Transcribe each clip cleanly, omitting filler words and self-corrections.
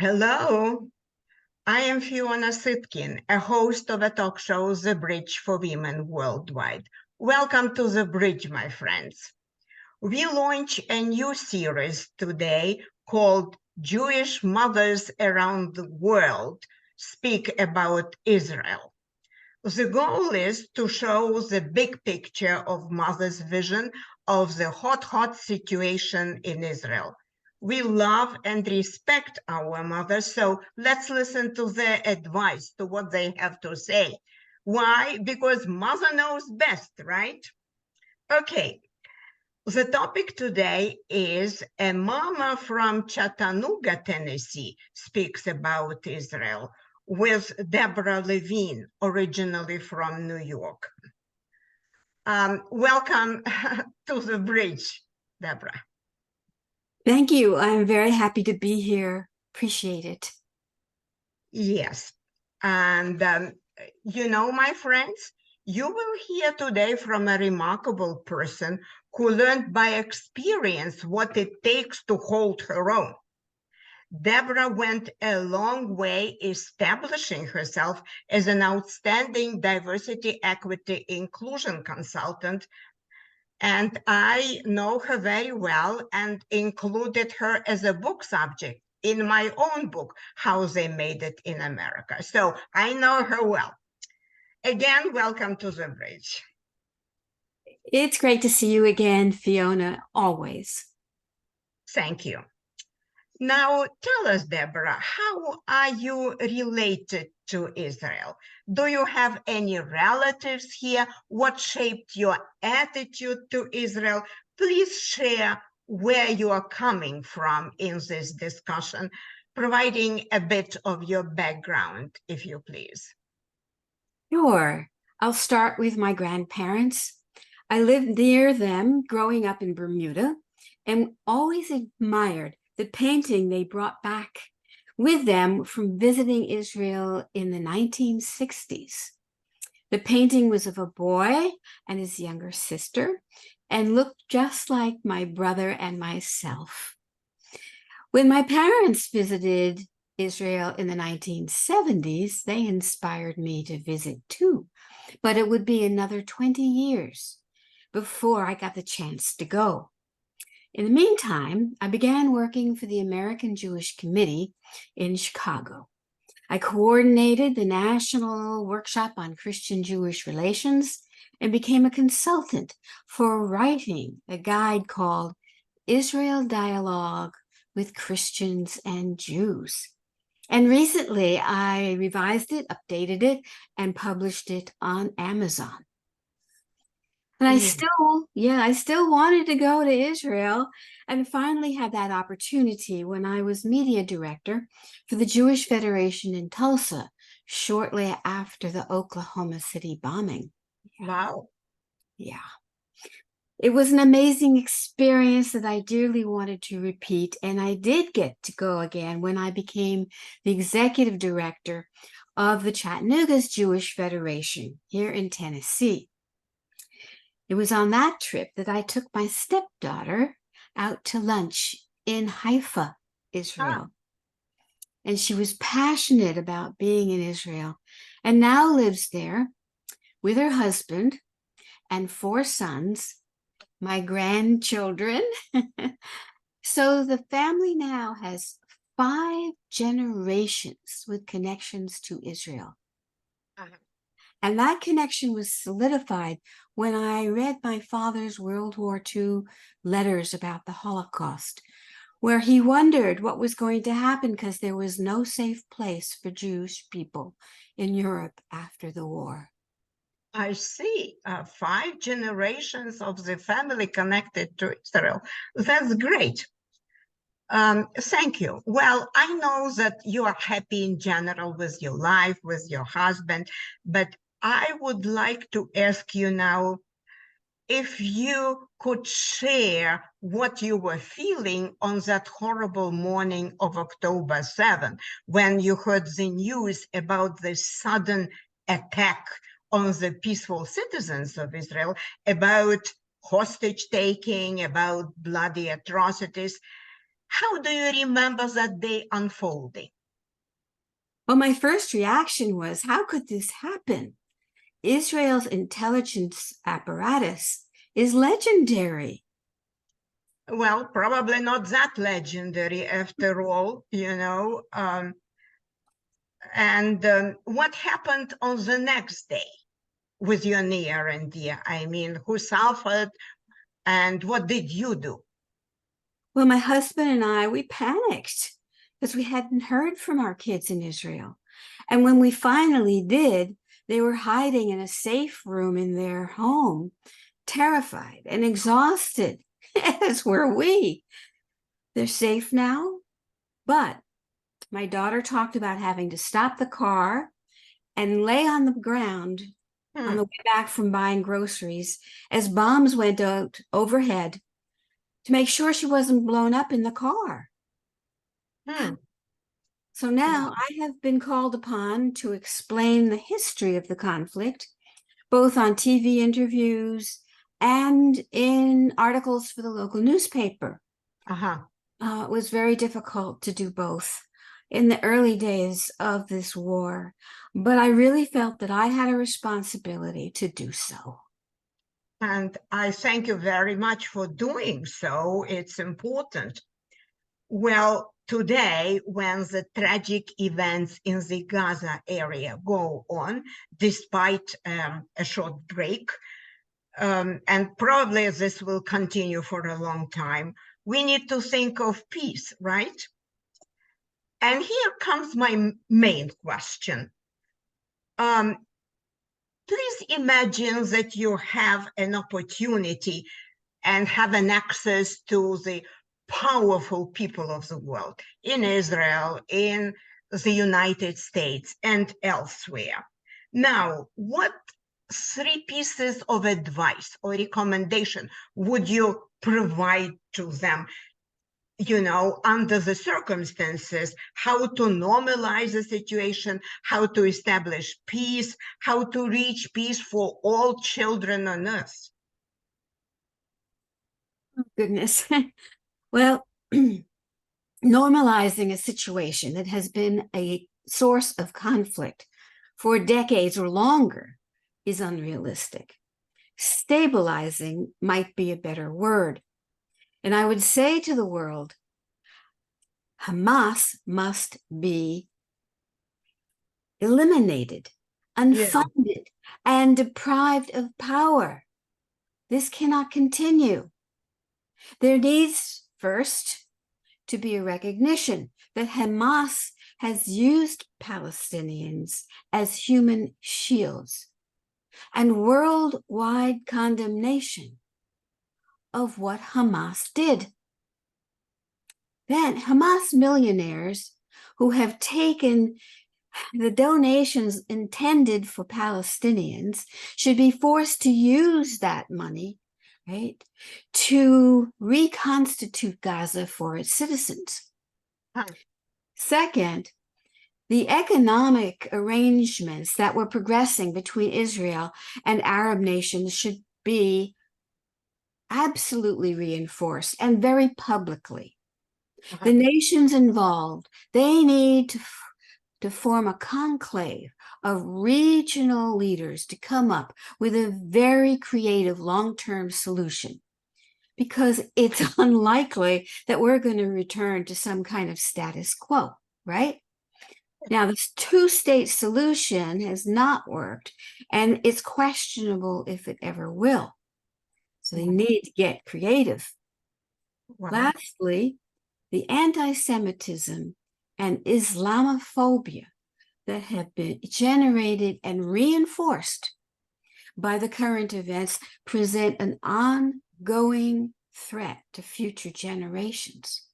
Hello, I am Fiona Sitkin, a host of a talk show, The Bridge for Women Worldwide. Welcome to The Bridge, my friends. We launch a new series today called Jewish Mothers Around the World Speak About Israel. The goal is to show the big picture of mothers' vision of the hot situation in Israel. We love and respect our mothers, so let's listen to their advice, to what they have to say. Why? Because mother knows best, right? Okay, the topic today is a mama from Chattanooga, Tennessee, speaks about Israel with Deborah Levine, originally from New York. Welcome to the bridge, Deborah. Thank you. I'm very happy to be here. Appreciate it. Yes. And, my friends, you will hear today from a remarkable person who learned by experience what it takes to hold her own. Deborah went a long way establishing herself as an outstanding diversity, equity, inclusion consultant. And I know her very well and included her as a book subject in my own book, How They Made It in America. So I know her well. Again, welcome to the bridge. It's great to see you again, Fiona, always. Thank you. Now, tell us, Deborah, how are you related to Israel? Do you have any relatives here? What shaped your attitude to Israel? Please share where you are coming from in this discussion, providing a bit of your background, if you please. Sure. I'll start with my grandparents. I lived near them growing up in Bermuda and always admired the painting they brought back with them from visiting Israel in the 1960s. The painting was of a boy and his younger sister and looked just like my brother and myself. When my parents visited Israel in the 1970s, they inspired me to visit too, but it would be another 20 years before I got the chance to go. In the meantime, I began working for the American Jewish Committee in Chicago. I coordinated the National Workshop on Christian-Jewish Relations and became a consultant for writing a guide called Israel Dialogue with Christians and Jews. And recently I revised it, updated it, and published it on Amazon. And I still wanted to go to Israel and finally had that opportunity when I was media director for the Jewish Federation in Tulsa shortly after the Oklahoma City bombing. Wow. Yeah. It was an amazing experience that I dearly wanted to repeat, and I did get to go again when I became the executive director of the Chattanooga's Jewish Federation here in Tennessee. It was on that trip that I took my stepdaughter out to lunch in Haifa, Israel. And she was passionate about being in Israel and now lives there with her husband and 4 sons, my grandchildren. So the family now has 5 generations with connections to Israel. And that connection was solidified when I read my father's World War II letters about the Holocaust, where he wondered what was going to happen because there was no safe place for Jewish people in Europe after the war. I see. 5 generations of the family connected to Israel. That's great. Thank you. Well, I know that you are happy in general with your life, with your husband, but I would like to ask you now if you could share what you were feeling on that horrible morning of October 7th, when you heard the news about the sudden attack on the peaceful citizens of Israel, about hostage taking, about bloody atrocities. How do you remember that day unfolding? Well, my first reaction was, how could this happen? Israel's intelligence apparatus is legendary. Well, probably not that legendary after all, you know. What happened on the next day with your near and dear? I mean, who suffered and what did you do? Well, my husband and I, we panicked because we hadn't heard from our kids in Israel. And when we finally did, they were hiding in a safe room in their home, terrified and exhausted, as were we. They're safe now, but my daughter talked about having to stop the car and lay on the ground on the way back from buying groceries as bombs went out overhead to make sure she wasn't blown up in the car. So now I have been called upon to explain the history of the conflict, both on TV interviews and in articles for the local newspaper. It was very difficult to do both in the early days of this war, but I really felt that I had a responsibility to do so. And I thank you very much for doing so. It's important. Well, today, when the tragic events in the Gaza area go on, despite a short break, and probably this will continue for a long time, we need to think of peace, right? And here comes my main question. Please imagine that you have an opportunity and have an access to the powerful people of the world in Israel, in the United States, and elsewhere. Now, what 3 pieces of advice or recommendation would you provide to them, you know, under the circumstances, how to normalize the situation, how to establish peace, how to reach peace for all children on earth? Oh, goodness. Well, normalizing a situation that has been a source of conflict for decades or longer is unrealistic. Stabilizing might be a better word. And I would say to the world, Hamas must be eliminated, unfunded, and deprived of power. This cannot continue. There needs first to be a recognition that Hamas has used Palestinians as human shields, and worldwide condemnation of what Hamas did. Then Hamas millionaires who have taken the donations intended for Palestinians should be forced to use that money, right, to reconstitute Gaza for its citizens. Second, the economic arrangements that were progressing between Israel and Arab nations should be absolutely reinforced and very publicly. The nations involved, they need to form a conclave of regional leaders to come up with a very creative long-term solution, because it's unlikely that we're going to return to some kind of status quo, right? Now, this two-state solution has not worked, and it's questionable if it ever will. So they need to get creative. Lastly, the anti-Semitism and Islamophobia that have been generated and reinforced by the current events present an ongoing threat to future generations.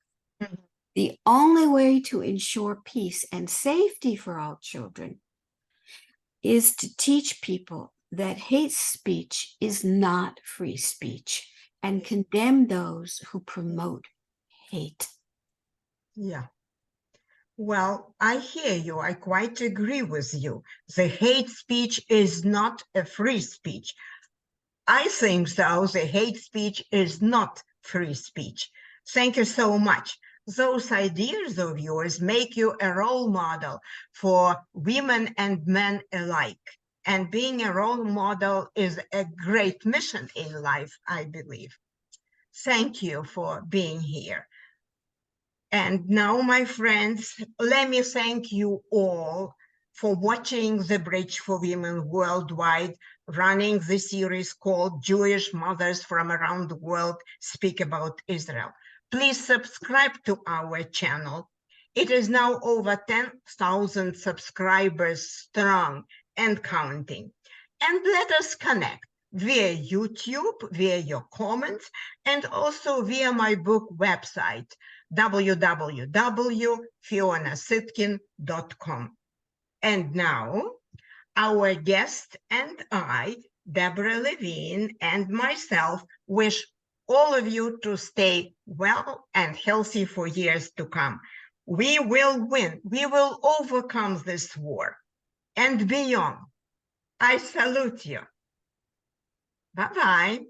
The only way to ensure peace and safety for all children is to teach people that hate speech is not free speech and condemn those who promote hate. Yeah. Well, I hear you. I quite agree with you. The hate speech is not a free speech. I think so. The hate speech is not free speech. Thank you so much. Those ideas of yours make you a role model for women and men alike. And being a role model is a great mission in life, I believe. Thank you for being here. And now, my friends, let me thank you all for watching The Bridge for Women Worldwide, running the series called Jewish Mothers from Around the World Speak About Israel. Please subscribe to our channel. It is now over 10,000 subscribers strong and counting. And let us connect via YouTube, via your comments, and also via my book website, www.fionasitkin.com. And now, our guest and I, Deborah Levine, and myself wish all of you to stay well and healthy for years to come. We will win. We will overcome this war and beyond. I salute you. Bye-bye.